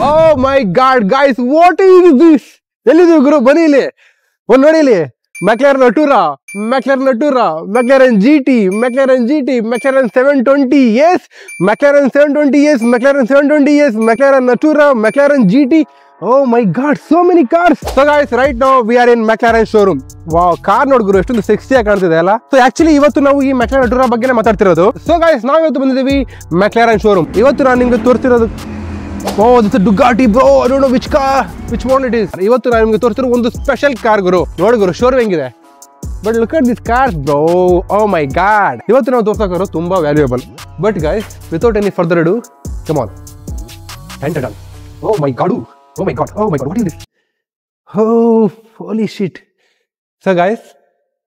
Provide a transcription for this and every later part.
O my God guys, what is this? ಎಲ್ಲಿದ್ದೀವಿ ಗುರು? ಬನ್ನಿ ಇಲ್ಲಿ ಒಂದ್ ನೋಡಿ ಇಲ್ಲಿ. McLaren Artura, McLaren Artura, McLaren GT, McLaren GT, McLaren 720S, McLaren 720S, McLaren 720S, McLaren Artura, McLaren GT. Oh my god, so many cars. So guys, right now we are in McLaren showroom. Wow, car ನೋಡ್ಗುರು ಎಷ್ಟೊಂದು sexy ಆಗಿ ಕಾಣ್ತಿದೆ ಅಲ್ಲ. So actually ಇವತ್ತು ನಾವು ಈ ಮೆಕ್ಲಾರನ್ ಅಟೂರಾ ಬಗ್ಗೆ ಮಾತಾಡ್ತಿರೋದು. ಸೊ ಗೈಸ್, ನಾವು ಇವತ್ತು ಬಂದಿದ್ದೀವಿ ಮೆಕ್ಲಾರನ್ ಶೋರೂಮ್. ಇವತ್ತು ನಾನು ನಿಮ್ಗೆ ತೋರಿಸ್ತಿರೋದು this is Bugatti bro. I don't know which one it is. ಇವತ್ತು ನಾನು ನಿಮ್ಗೆ ತೋರಿಸ್ತಿರೋ ಒಂದು ಸ್ಪೆಷಲ್ ಕಾರ್ ಗುರು. ನೋಡಿ ಗುರು, ಶೋರೂಮ್ ಹೆಂಗಿದೆ. But look at this cars bro. Oh my God. ಇವತ್ತು ನಾವು ತೋರ್ಸೋಕಾರೋ ತುಂಬಾ valuable. But guys, without any further ado, come on. Done. Oh my god. Oh my god, what is this? Oh, holy shit. So guys,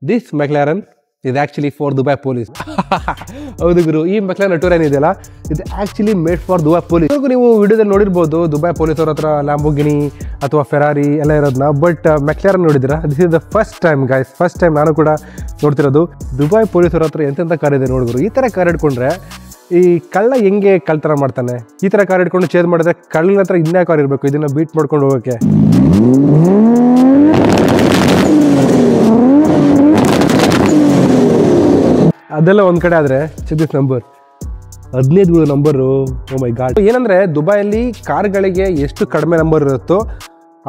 this McLaren is actually for Dubai police. ಹೌದು ಗುರು, ಈ McLaren ಅಟೂರಾ ಏನಿದೆಯಲ್ಲ, ಇದು actually made for Dubai police. ನೀವು ವಿಡಿಯೋದಲ್ಲಿ ನೋಡಿರ್ಬೋದು Dubai police ಅವ್ರ ಹತ್ರ Lamborghini ಅಥವಾ ಫೆರಾರಿ ಎಲ್ಲ ಇರೋದನ್ನ. ಬಟ್ McLaren ನೋಡಿದಿರಾ? This is the first time guys, first time ನಾನು ಕೂಡ ನೋಡ್ತಿರೋದು. ದುಬೈ ಪೊಲೀಸ್ ಅವ್ರ ಹತ್ರ ಎಂತೆಂಥ ಕಾರ್ ಇದೆ ನೋಡಿದ್ರು. ಈ ಥರ ಕಾರ್ ಹಿಡ್ಕೊಂಡ್ರೆ ಈ ಕಳ್ಳ ಹೆಂಗೆ ಕಳ್ತನ ಮಾಡ್ತಾನೆ? ಈ ಥರ ಕಾರ್ ಹಿಡ್ಕೊಂಡು ಚೇಂಜ್ ಮಾಡಿದ್ರೆ ಕಳ್ಳನ ಹತ್ರ ಇನ್ನೇ ಕಾರ್ ಇರಬೇಕು ಇದನ್ನ ಬೀಟ್ ಮಾಡ್ಕೊಂಡು ಹೋಗೋಕ್ಕೆ. ಅದೆಲ್ಲ ಒಂದ್ ಕಡೆ ಆದ್ರೆ check number 15 number. O my god. ಏನಂದ್ರೆ ದುಬೈಯಲ್ಲಿ ಕಾರ್ಗಳಿಗೆ ಎಷ್ಟು ಕಡಿಮೆ ನಂಬರ್ ಇರುತ್ತೋ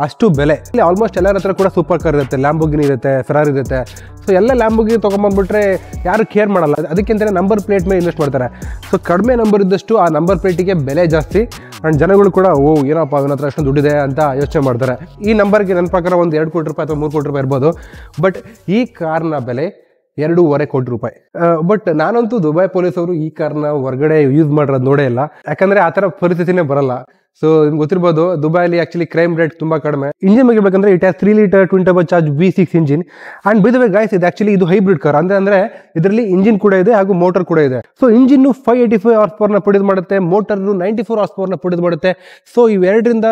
ಅಷ್ಟು ಬೆಲೆ. ಇಲ್ಲಿ ಆಲ್ಮೋಸ್ಟ್ ಎಲ್ಲರ ಹತ್ರ ಕೂಡ ಸೂಪರ್ ಕಾರ್ ಇರುತ್ತೆ, ಲ್ಯಾಂಬೋರ್ಗಿನಿ ಇರುತ್ತೆ, ಫೆರಾರಿ ಇರುತ್ತೆ. ಸೊ ಎಲ್ಲ ಲ್ಯಾಂಬೋರ್ಗಿನಿ ತೊಗೊಂಬಂದ್ಬಿಟ್ರೆ ಯಾರು ಕೇರ್ ಮಾಡಲ್ಲ. ಅದಕ್ಕಿಂತಲೇ ನಂಬರ್ ಪ್ಲೇಟ್ ಮೇಲೆ ಇನ್ವೆಸ್ಟ್ ಮಾಡ್ತಾರೆ. ಸೊ ಕಡಿಮೆ ನಂಬರ್ ಇದ್ದಷ್ಟು ಆ ನಂಬರ್ ಪ್ಲೇಟಿಗೆ ಬೆಲೆ ಜಾಸ್ತಿ. ಆ್ಯಂಡ್ ಜನಗಳು ಕೂಡ ಏನಪ್ಪ ಅವನ ಹತ್ರ ಅಷ್ಟೊಂದು ದುಡ್ಡಿದೆ ಅಂತ ಯೋಚನೆ ಮಾಡ್ತಾರೆ. ಈ ನಂಬರ್ಗೆ ನನ್ನ ಪ್ರಕಾರ ಒಂದು 2 ಕೋಟಿ ರೂಪಾಯಿ ಅಥವಾ 3 ಕೋಟಿ ರೂಪಾಯಿ ಇರ್ಬೋದು. ಬಟ್ ಈ ಕಾರ್ನ ಬೆಲೆ 2.5 ಕೋಟಿ ರೂಪಾಯಿ. ಬಟ್ ನಾನಂತೂ ದುಬೈ ಪೊಲೀಸ್ ಅವರು ಈ ಕಾರ್ನ ಹೊರಗಡೆ ಯೂಸ್ ಮಾಡಿರೋದು ನೋಡೇ ಇಲ್ಲ. ಯಾಕಂದ್ರೆ ಆ ಥರ ಪರಿಸ್ಥಿತಿನೇ ಬರಲ್ಲ. ಸೊ ನಿಮ್ಗೆ ಗೊತ್ತಿರ್ಬೋದು, ದುಬೈಲಿ ಆಕ್ಚುಲಿ ಕ್ರೈಮ್ ರೇಟ್ ತುಂಬಾ ಕಡಿಮೆ. ಇಂಜಿನ್ ಬಗ್ಗೆ ಹೇಳ್ಬೇಕಂದ್ರೆ it has 3 litre twin turbo charge V6 engine. And by the way guys, ಇದು ಆಕ್ಚುಲಿ ಇದು ಹೈಬ್ರಿಡ್ ಕಾರ್. ಅಂದ್ರೆ ಇದರಲ್ಲಿ ಇಂಜಿನ್ ಕೂಡ ಇದೆ ಹಾಗೂ ಮೋಟರ್ ಕೂಡ ಇದೆ. ಸೊ ಇಂಜಿನ್ 585 ಹಾರ್ಸ್ ಪವರ್ ನ ಪ್ರೊಡ್ಯೂಸ್ ಮಾಡುತ್ತೆ, ಮೋಟರ್ 94 ಹಾರ್ಸ್ ಪವರ್ ನ ಪ್ರೊಡ್ಯೂಸ್ ಮಾಡುತ್ತೆ. ಸೊ ಇವೆರಡರಿಂದ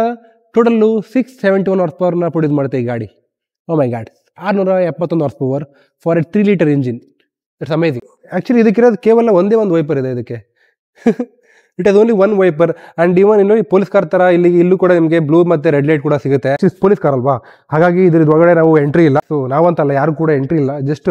ಟೋಟಲ್ 671 ಹಾರ್ಸ್ ಪವರ್ ನ ಪ್ರೊಡ್ಯೂಸ್ ಮಾಡುತ್ತೆ ಈ ಗಾಡಿ. Oh my God, 671 horsepower for a 3 litre engine. It's amazing. Actually ಇದಕ್ಕಿರೋದು ಕೇವಲ ಒಂದೇ ಒಂದು ವೈಪರ್ ಇದೆ ಇದಕ್ಕೆ. It has only 1 wiper. And ಇವನ್ ಇನ್ನೂ ಪೊಲೀಸ್ ಕಾರ್ ತರ ಇಲ್ಲೂ ಕೂಡ ನಿಮಗೆ ಬ್ಲೂ ಮತ್ತೆ ರೆಡ್ ಲೈಟ್ ಕೂಡ ಸಿಗುತ್ತೆ. ಪೊಲೀಸ್ ಕಾರ್ ಅಲ್ವಾ, ಹಾಗಾಗಿ ಇದ್ರ ಒಳಗಡೆ ನಾವು ಎಂಟ್ರಿ ಇಲ್ಲ. ಸೊ ನಾವಂತಲ್ಲ, ಯಾರು ಕೂಡ ಎಂಟ್ರಿ ಇಲ್ಲ, ಜಸ್ಟ್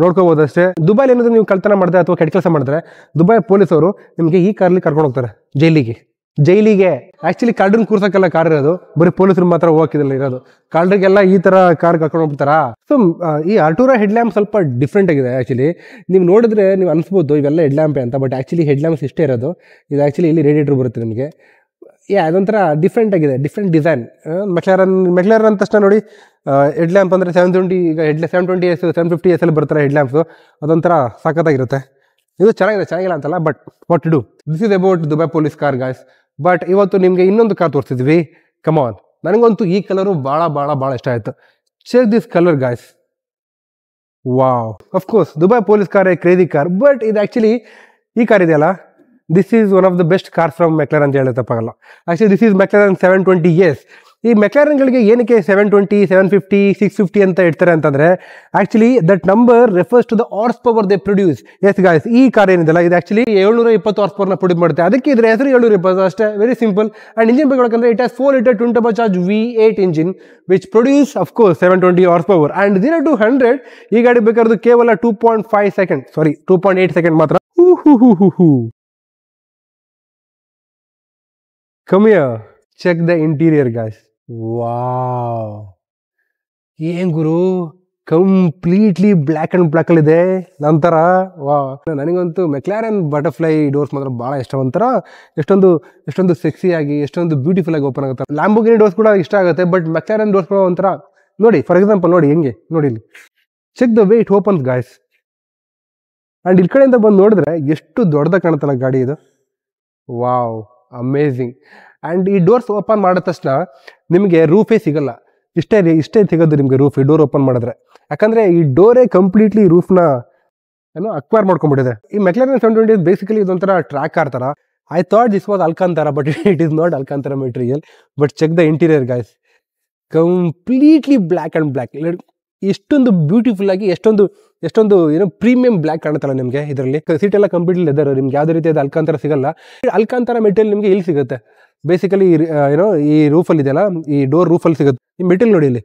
ನೋಡ್ಕೋಬಹುದು ಅಷ್ಟೇ. ದುಬೈಲಿ ಏನಾದ್ರು ನೀವು ಕಳ್ತನ ಮಾಡಿದ್ರೆ ಅಥವಾ ಕೆಟ್ಟ ಕೆಲಸ ಮಾಡಿದ್ರೆ ದುಬೈ ಪೊಲೀಸ್ ಅವರು ನಿಮಗೆ ಈ ಕಾರ್ಲಿ ಕರ್ಕೊಂಡು ಹೋಗ್ತಾರೆ ಜೈಲಿಗೆ. ಆಕ್ಚುಲಿ ಕಳ್ಳರನ್ನ ಕೂರ್ಸಕ್ಕೆಲ್ಲ ಕಾರ್ ಇರೋದು, ಬರೀ ಪೊಲೀಸರು ಮಾತ್ರ ಹೋಗಿದಲ್ಲ ಇರೋದು. ಕಳ್ಳರಿಗೆಲ್ಲ ಈ ತರ ಕಾರ್ ಕರ್ಕೊಂಡು ಹೋಗ್ತಾರಾ? ಸೊ ಈ ಅಟೂರಾ ಹೆಡ್ ಲ್ಯಾಂಪ್ ಸ್ವಲ್ಪ ಡಿಫ್ರೆಂಟ್ ಆಗಿದೆ. ಆಕ್ಚುಲಿ ನೀವು ನೋಡಿದ್ರೆ ನೀವು ಅನ್ಸ್ಬೋದು ಇವೆಲ್ಲ ಹೆಡ್ ಲ್ಯಾಂಪೇ ಅಂತ. ಬಟ್ ಆಕ್ಚುಲಿ ಹೆಡ್ ಲ್ಯಾಂಪ್ಸ್ ಇಷ್ಟೇ ಇರೋದು. ಇದು ಆಕ್ಚುಲಿ ಇಲ್ಲಿ ರೇಡಿಯೇಟರ್ ಬರುತ್ತೆ ನಿಮಗೆ. ಅದೊಂಥರ ಡಿಫ್ರೆಂಟ್ ಆಗಿದೆ, ಡಿಫ್ರೆಂಟ್ ಡಿಸೈನ್. ಮೆಕ್ಲಾರನ್ ಅಂತ ತಕ್ಷಣ ನೋಡಿ, ಹೆಡ್ ಲ್ಯಾಂಪ್ ಅಂದರೆ 720, ಈಗ 720S 750S ಅಲ್ಲಿ ಬರ್ತಾರೆ ಹೆಡ್ ಲ್ಯಾಂಪ್ಸು. ಅದೊಂಥರ ಸಖತ್ತಾಗಿರುತ್ತೆ. ಇದು ಚೆನ್ನಾಗಿಲ್ಲ ಅಂತಲ್ಲ. But what to do, this is about Dubai police car guys. But ಇವತ್ತು ನಿಮಗೆ ಇನ್ನೊಂದು ಕಾರ್ ತೋರಿಸ್ತಿದ್ವಿ. ಕಮಾನ್, ನನಗಂತೂ ಈ ಕಲರು ಭಾಳ ಇಷ್ಟ ಆಯಿತು. Check this colour guys. Wow, of course Dubai police car crazy car. But ಇದು ಆ್ಯಕ್ಚುಲಿ ಈ ಕಾರ್ ಇದೆಯಲ್ಲ, this is one of the best car from McLaren ಅಂತ ಹೇಳಿ ತಪ್ಪಾಗಲ್ಲ. Actually this is McLaren 720S. ಈ ಮೆಕ್ಲಾರನ್ಗಳಿಗೆ ಏನಕ್ಕೆ 720, 750, 650 ಅಂತ ಇಡ್ತಾರೆ ಅಂತಂದ್ರೆ, actually that number refers to the horsepower they produce. Yes guys, ಈ ಕಾರ್ ಏನಿದೆಲ್ಲ ಇದು ಆಕ್ಚುಲಿ 720 ಹಾರ್ಸ್ ಪವರ್ ನ ಪ್ರೊಡ್ಯೂಸ್ ಮಾಡುತ್ತೆ. ಅದಕ್ಕೆ ಇದ್ರ ಹೆಸರು 720 ಅಷ್ಟೇ, ವೆರಿ ಸಿಂಪಲ್. ಅಂಡ್ ಇಂಜಿನ್ ಬಗ್ಗೆ ಹೇಳಬೇಕಂದ್ರೆ it has 4 litre twin turbo charge V8 engine which produce of course 720 horse power. And 0 to 100 ಈ ಗಾಡಿ ಬೇಕಾದ್ರೆ ಕೇವಲ 2.5 ಸೆಕೆಂಡ್, ಸಾರಿ 2.8 ಸೆಕೆಂಡ್ ಮಾತ್ರ. Come here, check the interior guys. Wow, ಏನ್ ಗುರು, ಕಂಪ್ಲೀಟ್ಲಿ ಬ್ಲ್ಯಾಕ್ ಅಂಡ್ ಬ್ಲ್ಯಾಕ್ ಅಲ್ಲಿ ಇದೆ ನಂತರ. ವಾವ್, ನನಗಂತೂ ಮೆಕ್ಲಾರನ್ ಬಟರ್ಫ್ಲೈ ಡೋರ್ಸ್ ಮಾತ್ರ ಬಹಳ ಇಷ್ಟ. ಒಂಥರ ಎಷ್ಟೊಂದು ಸೆಕ್ಸಿ ಆಗಿ, ಎಷ್ಟೊಂದು ಬ್ಯೂಟಿಫುಲ್ ಆಗಿ ಓಪನ್ ಆಗುತ್ತೆ. ಲ್ಯಾಂಬೋರ್ಗಿನಿ ಡೋರ್ಸ್ ಕೂಡ ಇಷ್ಟ ಆಗುತ್ತೆ. ಬಟ್ ಮೆಕ್ಲಾರನ್ ಡೋರ್ಸ್ ಕೂಡ ಒಂಥರ ನೋಡಿ. ಫಾರ್ ಎಕ್ಸಾಂಪಲ್ ನೋಡಿ ಹೆಂಗೆ, ನೋಡಿ ಇಲ್ಲಿ check the way it opens guys. And ಈ ಕಡೆಯಿಂದ ಬಂದು ನೋಡಿದ್ರೆ ಎಷ್ಟು ದೊಡ್ಡದಾಗಿ ಕಾಣುತ್ತಲ್ಲ ಗಾಡಿ ಇದು. Wow, amazing. ಆ್ಯಂಡ್ ಈ ಡೋರ್ಸ್ ಓಪನ್ ಮಾಡಿದ ತಕ್ಷಣ ನಿಮಗೆ ರೂಫೇ ಸಿಗಲ್ಲ. ಇಷ್ಟೇ ಸಿಗೋದು ನಿಮಗೆ ರೂಫ್, ಈ ಡೋರ್ ಓಪನ್ ಮಾಡಿದ್ರೆ. ಯಾಕಂದರೆ ಈ ಡೋರೇ ಕಂಪ್ಲೀಟ್ಲಿ ರೂಫ್ನ ಅಕ್ವೈರ್ ಮಾಡ್ಕೊಂಡ್ಬಿಟ್ಟಿದೆ. ಈ ಮೆಕ್ಲಾರನ್ 720 ಬೇಸಿಕಲಿ ಇದೊಂಥರ ಟ್ರ್ಯಾಕ್ ಕಾರ್ ಥರ. I thought this was Alcantara, but it is not Alcantara material. But check the interior guys, completely black and black. ಎಷ್ಟೊಂದು ಬ್ಯೂಟಿಫುಲ್ ಆಗಿ ಎಷ್ಟೊಂದು ಏನೋ ಪ್ರೀಮಿಯಂ ಬ್ಲ್ಯಾಕ್ ಕಾಣುತ್ತಲ್ಲ ನಿಮಗೆ ಇದರಲ್ಲಿ. ಸೀಟ್ ಎಲ್ಲ ಕಂಪ್ಲೀಟ್ಲಿ ಲೆದರ್, ನಿಮ್ಗೆ ಯಾವುದೇ ರೀತಿಯಾದ ಅಲ್ಕಾಂತರ ಸಿಗಲ್ಲ. ಅಲ್ಕಾಂತರ ಮೆಟೀರಿಯಲ್ ನಿಮಗೆ ಇಲ್ಲಿ ಸಿಗುತ್ತೆ ಬೇಸಿಕಲಿ, ಏನೋ ಈ ರೂಫಲ್ಲಿ ಇದೆಯಲ್ಲ, ಈ ಡೋರ್ ರೂಫಲ್ಲಿ ಸಿಗುತ್ತೆ. ಈ ಮೆಟೀರಿಯಲ್ ನೋಡಿ ಇಲ್ಲಿ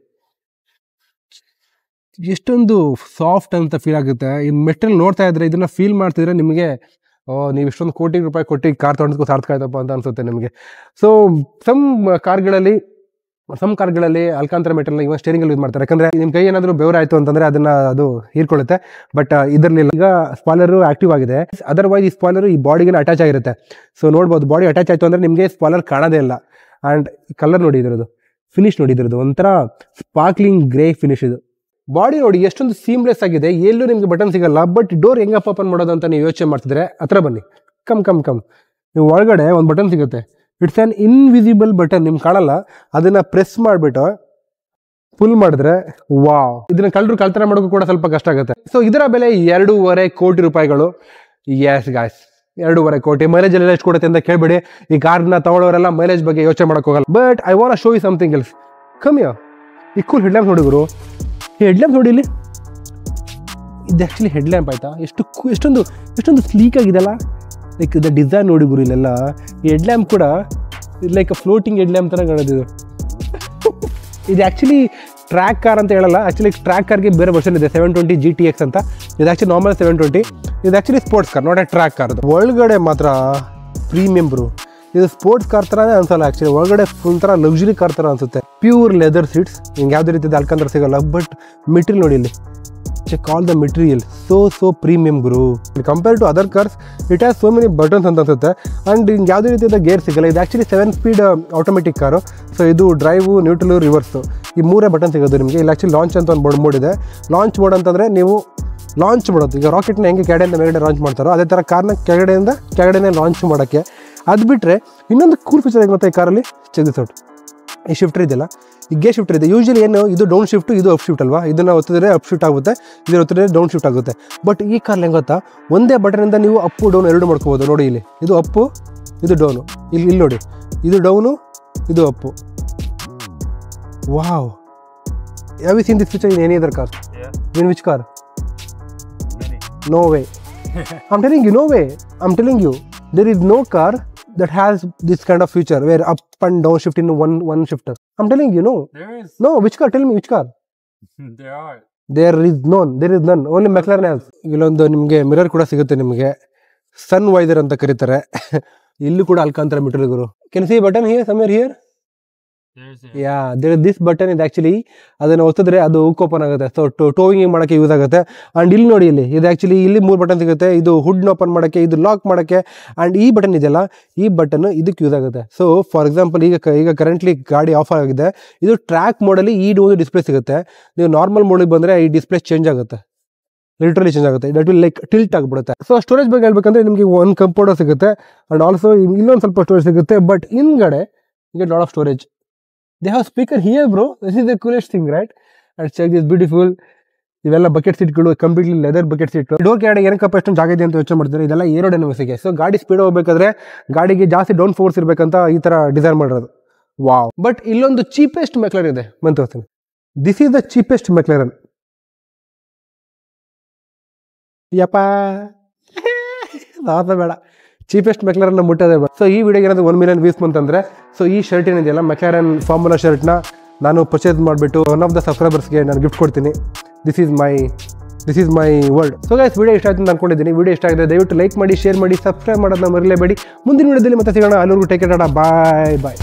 ಎಷ್ಟೊಂದು ಸಾಫ್ಟ್ ಅಂತ ಫೀಲ್ ಆಗುತ್ತೆ. ಈ ಮೆಟೀರಿಯಲ್ ನೋಡ್ತಾ ಇದ್ರೆ, ಇದನ್ನ ಫೀಲ್ ಮಾಡ್ತಿದ್ರೆ ನಿಮಗೆ ನೀವು ಇಷ್ಟೊಂದು ಕೋಟಿ ರೂಪಾಯಿ ಕೊಟ್ಟು ಕಾರ್ ತೊಗೊಂಡು ಸಾರ್ಥಕ ಆಯ್ತಪ್ಪ ಅಂತ ಅನ್ಸುತ್ತೆ ನಿಮಗೆ. ಸೊ ಸಮ್ ಕಾರ್ಗಳಲ್ಲಿ ಅಲ್ಕಾಂತರ ಮೆಟೀರಿಯಲ್ ಇವನ್ ಸ್ಟೇರಿಂಗಲ್ಲಿ ಯೂಸ್ ಮಾಡ್ತಾರೆ. ಯಾಕಂದರೆ ನಿಮ್ಮ ಕೈ ಏನಾದರೂ ಬೆವರಾಯಿತು ಅಂತಂದರೆ ಅದು ಹೀರ್ಕೊಳ್ಳುತ್ತೆ. ಬಟ್ ಇದರಲ್ಲಿ ಈಗ ಸ್ಪಾಯ್ಲರು ಆಕ್ಟಿವ್ ಆಗಿದೆ. ಅದರ್ವೈಸ್ ಈ ಸ್ಪಾಯ್ಲರು ಈ ಬಾಡಿಗೆ ಅಟ್ಯಾಚ್ ಆಗಿರುತ್ತೆ. ಸೊ ನೋಡ್ಬೋದು, ಬಾಡಿ ಅಟ್ಯಾಚ್ ಆಯಿತು ಅಂದರೆ ನಿಮಗೆ ಸ್ಪಾಯ್ಲರ್ ಕಾಣೋದೇ ಇಲ್ಲ. ಆ್ಯಂಡ್ ಕಲರ್ ನೋಡಿ ಇದ್ರದ್ದು, ಫಿನಿಶ್ ನೋಡಿ ಇದ್ರದ್ದು, ಒಂಥರ ಸ್ಪಾರ್ಕ್ಲಿಂಗ್ ಗ್ರೇ ಫಿನಿಶ್ ಇದು. ಬಾಡಿ ನೋಡಿ ಎಷ್ಟೊಂದು ಸೀಮ್ಲೆಸ್ ಆಗಿದೆ, ಎಲ್ಲೂ ನಿಮಗೆ ಬಟನ್ ಸಿಗಲ್ಲ. ಬಟ್ ಡೋರ್ ಹೆಂಗಪ್ಪ ಓಪನ್ ಮಾಡೋದು ಅಂತ ನೀವು ಯೋಚನೆ ಮಾಡ್ತಿದ್ರೆ ಹತ್ರ ಬನ್ನಿ, ಕಮ್ ನೀವು ಒಳಗಡೆ ಒಂದು ಬಟನ್ ಸಿಗುತ್ತೆ. ಇಟ್ಸ್ ಆನ್ ಇನ್ವಿಸಿಬಲ್ ಬಟನ್, ನಿಮ್ಗೆ ಕಾಣಲ್ಲ. ಅದನ್ನ ಪ್ರೆಸ್ ಮಾಡಿಬಿಟ್ಟು ಪುಲ್ ಮಾಡಿದ್ರೆ ವಾವ್, ಇದನ್ನ ಕಳ್ತನ ಮಾಡೋಕ್ಕೂ ಕೂಡ ಸ್ವಲ್ಪ ಕಷ್ಟ ಆಗುತ್ತೆ. ಸೊ ಇದರ ಬೆಲೆ 2.5 ಕೋಟಿ ರೂಪಾಯಿಗಳು. ಎಸ್ ಗಾಯ್ಸ್, 2.5 ಕೋಟಿ. ಮೈಲೇಜ್ ಎಲ್ಲ ಎಷ್ಟು ಕೊಡುತ್ತೆ ಅಂತ ಕೇಳಬೇಡಿ. ಈ ಕಾರ್ನ ತಗೊಳ್ಳೋರೆಲ್ಲ ಮೈಲೇಜ್ ಬಗ್ಗೆ ಯೋಚನೆ ಮಾಡೋಕೆ ಹೋಗಲ್ಲ. But I want to show you something else. Come here. ಈ ಕೂಲ್ ಹೆಡ್ಲ್ಯಾಂಪ್ ನೋಡಿ ಗುರು, ಈ ಹೆಡ್ಲ್ಯಾಂಪ್ ನೋಡಿ ಇಲ್ಲಿ. ಇದು ಆ್ಯಕ್ಚುಲಿ ಹೆಡ್ಲ್ಯಾಂಪ್ ಆಯ್ತಾ, ಎಷ್ಟೊಂದು ಸ್ಲೀಕ್ ಆಗಿದೆಲ್ಲ. ಲೈಕ್ ಇದು ಡಿಸೈನ್ ನೋಡಿ ಗುರು ಇಲ್ಲೆಲ್ಲ. ಈ ಹೆಡ್ಲ್ಯಾಂಪ್ ಕೂಡ ಲೈಕ್ ಫ್ಲೋಟಿಂಗ್ ಹೆಡ್ಲ್ಯಾಂಪ್ ಥರ ಕಾಣೋದಿದು. ಇದು ಆ್ಯಕ್ಚುಲಿ ಟ್ರ್ಯಾಕ್ ಕಾರ್ ಅಂತ ಹೇಳಲ್ಲ. ಆ್ಯಕ್ಚುಲಿ ಟ್ರ್ಯಾಕ್ ಕಾರ್ಗೆ ಬೇರೆ ವರ್ಷನ್ ಇದೆ, 720 GTX ಅಂತ. ಇದು ಆ್ಯಕ್ಚುಲಿ ನಾರ್ಮಲ್ 720. ಇದು actually sports car, not A track car. ಒಳಗಡೆ ಮಾತ್ರ ಪ್ರೀಮಿಯಂ ಬ್ರೋ. ಇದು ಸ್ಪೋರ್ಟ್ಸ್ ಕಾರ್ ಥರನೇ ಅನ್ಸಲ್ಲ. ಆ್ಯಕ್ಚುಲಿ ಒಳಗಡೆ ಫುಲ್ ಥರ ಲಕ್ಸುರಿ ಕಾರ್ ಥರ ಅನ್ಸುತ್ತೆ. ಪ್ಯೂರ್ ಲೆದರ್ ಸೀಟ್ಸ್, ಹಿಂಗೆ ಯಾವುದೇ ರೀತಿಯ ಅಲ್ಕಾಂತರ ಸಿಗಲ್ಲ. ಬಟ್ ಮೆಟೀರಿಯಲ್ ನೋಡಿ ಇಲ್ಲಿ, check all the material, so premium ಗುರು. Compare to other cars it has so many buttons ಅಂತ ಅನ್ಸುತ್ತೆ. ಆ್ಯಂಡ್ ಹಿಂಗೆ ಯಾವುದೇ ರೀತಿಯಾದ ಗೇರ್ ಸಿಗಲ್ಲ. ಇದು actually 7 speed automatic car. So ಇದು ಡ್ರೈವು, ನ್ಯೂಟ್ರಲು, ರಿವರ್ಸು, ಈ 3 ಬಟನ್ ಸಿಗೋದು ನಿಮಗೆ. ಇಲ್ಲಿ ಆ್ಯಕ್ಚುಲಿ ಲಾಂಚ್ ಅಂತ ಒಂದು ಮೋಡ್ ಇದೆ. ಲಾಂಚ್ ಮೋಡ್ ಅಂತಂದರೆ ನೀವು ಲಾಂಚ್ ಮಾಡೋದು, ಈಗ ರಾಕೆಟ್ನ ಹೆಂಗೆ ಕೆಳಗಡೆಯಿಂದ ಮೇಲ್ಗಡೆ ಲಾಂಚ್ ಮಾಡ್ತಾರೋ ಅದೇ ಥರ ಕಾರ್ನ ಕೆಳಗಡೆನೇ ಲಾಂಚ್ ಮಾಡೋಕ್ಕೆ. ಅದು ಬಿಟ್ಟರೆ ಇನ್ನೊಂದು ಕೂಲ್ ಫೀಚರ್ ಏನು ಗೊತ್ತಾ ಈ ಕಾರಲ್ಲಿ, ಚೆಕ್ ದಿಸ್ ಔಟ್. ಈ ಶಿಫ್ಟರ್ ಇದೆಯಲ್ಲ, ಈ ಗೇರ್ ಶಿಫ್ಟರ್ ಇದೆ. ಯೂಶಲಿ ಏನು ಇದು ಡೌನ್ ಶಿಫ್ಟು, ಇದು ಅಪ್ ಶಿಫ್ಟ್ ಅಲ್ವಾ. ಇದನ್ನು ಒತ್ತಿದ್ರೆ ಅಪ್ ಶಿಫ್ಟ್ ಆಗುತ್ತೆ, ಇದನ್ನು ಒತ್ತಿದ್ರೆ ಡೌನ್ ಶಿಫ್ಟ್ ಆಗುತ್ತೆ. ಬಟ್ ಈ ಕಾರಲ್ಲಿ ಹೆಂಗೆ ಗೊತ್ತಾ, ಒಂದೇ ಬಟನಿಂದ ನೀವು ಅಪ್ಪು ಡೌನ್ ಎರಡು ಮಾಡ್ಕೋಬೋದು. ನೋಡಿ ಇಲ್ಲಿ, ಇದು ಅಪ್ಪು, ಇದು ಡೌನು. ಇಲ್ಲಿ ನೋಡಿ, ಇದು ಡೌನು, ಇದು up. Wow, have you seen this feature in any other car? In which car? No way. I'm telling you, there is no car that has this kind of feature where up and down shift in one shifter. I'm telling you, no. There is. No, which car? Tell me which car. There is none. Only McLaren has. ಇಲ್ಲೊಂದು ನಿಮಗೆ mirror ಕೂಡ ಸಿಗುತ್ತೆ ನಿಮಗೆ. ಸನ್ visor ಅಂತ ಕರೀತಾರೆ. ಇಲ್ಲೂ ಕೂಡ Alcantara material ಗುರು. Can you see a button here, somewhere here? there is this button. ಇದು ಆ್ಯಕ್ಚುಲಿ ಅದನ್ನು ಒತ್ತಿದ್ರೆ ಅದು ಹುಕ್ ಓಪನ್ ಆಗುತ್ತೆ. ಸೊ ಟೋವಿಂಗ್ ಮಾಡೋಕ್ಕೆ ಯೂಸ್ ಆಗುತ್ತೆ. ಆ್ಯಂಡ್ ಇಲ್ಲಿ ನೋಡಿ, ಇದು ಆ್ಯಕ್ಚುಲಿ ಇಲ್ಲಿ 3 ಬಟನ್ ಸಿಗುತ್ತೆ. ಇದು ಹುಡ್ನ ಓಪನ್ ಮಾಡೋಕ್ಕೆ, ಇದು ಲಾಕ್ ಮಾಡೋಕ್ಕೆ. ಆ್ಯಂಡ್ ಈ ಬಟನ್ ಇದೆಯಲ್ಲ, ಈ ಬಟನ್ ಇದಕ್ಕೆ ಯೂಸ್ ಆಗುತ್ತೆ. ಸೊ ಫಾರ್ ಎಕ್ಸಾಂಪಲ್ ಈಗ ಕರೆಂಟ್ಲಿ ಗಾಡಿ ಆಫ್ ಆಗಿದೆ, ಇದು ಟ್ರ್ಯಾಕ್ ಮೋಡಲ್ಲಿ ಈ ಒಂದು ಡಿಸ್ಪ್ಲೇ ಸಿಗುತ್ತೆ. ನೀವು ನಾರ್ಮಲ್ ಮೋಡಿಗೆ ಬಂದರೆ ಈ ಡಿಸ್ಪ್ಲೇ ಚೇಂಜ್ ಆಗುತ್ತೆ, ಲಿಟ್ರಲಿ ಚೇಂಜ್ ಆಗುತ್ತೆ. ದಟ್ ವಿಲ್ ಲೈಕ್ ಟಿಲ್ಟ್ ಆಗಿಬಿಡುತ್ತೆ. ಸೊ ಸ್ಟೋರೇಜ್ ಬಗ್ಗೆ ಹೇಳ್ಬೇಕಂದ್ರೆ ನಿಮಗೆ ಒಂದು ಕಂಪ್ಯೂಟರ್ ಸಿಗುತ್ತೆ. ಆ್ಯಂಡ್ ಆಲ್ಸೋ ಇಲ್ಲೊಂದು ಸ್ವಲ್ಪ ಸ್ಟೋರೇಜ್ ಸಿಗುತ್ತೆ. ಬಟ್ ಹಿಂದ್ಗಡೆ you get lot of storage. They have speaker here, bro. This is the coolest thing, right? And check this beautiful. ಇವೆಲ್ಲ ಬಕೆಟ್ ಸೀಟ್ಗಳು, completely leather bucket seat. Door ಕೆಳಗಡೆ ಏನಕ್ಕಪ್ಪ ಎಷ್ಟೊಂದು ಜಾಗ ಇದೆ ಅಂತ ಯೋಚನೆ ಮಾಡ್ತಾರೆ. ಇದೆಲ್ಲ ಏರೋಡೈನಮಿಕ್ಸ್ಗೆ. ಸೊ ಗಾಡಿ ಸ್ಪೀಡ್ ಹೋಗ್ಬೇಕಾದ್ರೆ ಗಾಡಿಗೆ ಜಾಸ್ತಿ ಡೌನ್ ಫೋರ್ಸ್ ಇರಬೇಕಂತ ಈ ಥರ ಡಿಸೈನ್ ಮಾಡಿರೋದು. ವಾವ್. ಬಟ್ ಇಲ್ಲೊಂದು ಚೀಪೆಸ್ಟ್ ಮೆಕ್ಲರನ್ ಇದೆ, ಬಂದು ತೋರಿಸ್ತೀನಿ. This is the cheapest McLaren. ಯಪ್ಪ ಬೇಡ, ಚೀಪೆಸ್ಟ್ ಮೆಕ್ಲರನ್ನ ಮುಟ್ಟೋದೇ ಬೇಡ. ಸೊ ಈ ವಿಡಿಯೋಗೆ ಏನಾದರೂ 1 ಮಿಲಿಯನ್ ವ್ಯೂಸ್ ಬಂತಂದರೆ, ಸೊ ಈ ಶರ್ಟ್ ಏನಿದೆಯಲ್ಲ ಮೆಕ್ಲಾರನ್ ಫಾರ್ಮುಲಾ ಶರ್ಟ್ನ ನಾನು ಪರ್ಚೇಸ್ ಮಾಡಿಬಿಟ್ಟು ಒನ್ ಆಫ್ ದ ಸಬ್ಸ್ಕ್ರೈಬರ್ಸ್ಗೆ ನಾನು ಗಿಫ್ಟ್ ಕೊಡ್ತೀನಿ. This is my word. So guys, video ಇಷ್ಟ ಆಯ್ತು ಅಂತ ಅನ್ಕೊಂಡಿದ್ದೀನಿ. ವಿಡಿಯೋ ಇಷ್ಟ ಆಗಿದೆ ದಯವಿಟ್ಟು ಲೈಕ್ ಮಾಡಿ, ಶೇರ್ ಮಾಡಿ, ಸಬ್ಸ್ಕ್ರೈಬ್ ಮಾಡೋದನ್ನ ಮರಿಲೇಬೇಡಿ. ಮುಂದಿನ ವಿಡಿಯೋದಲ್ಲಿ ಮತ್ತೆ ಸಿಗೋಣ. ಅಲ್ಲಿವರೆಗೂ ಟೇಕ್ ಕೇರ್, ಬಾಯ್.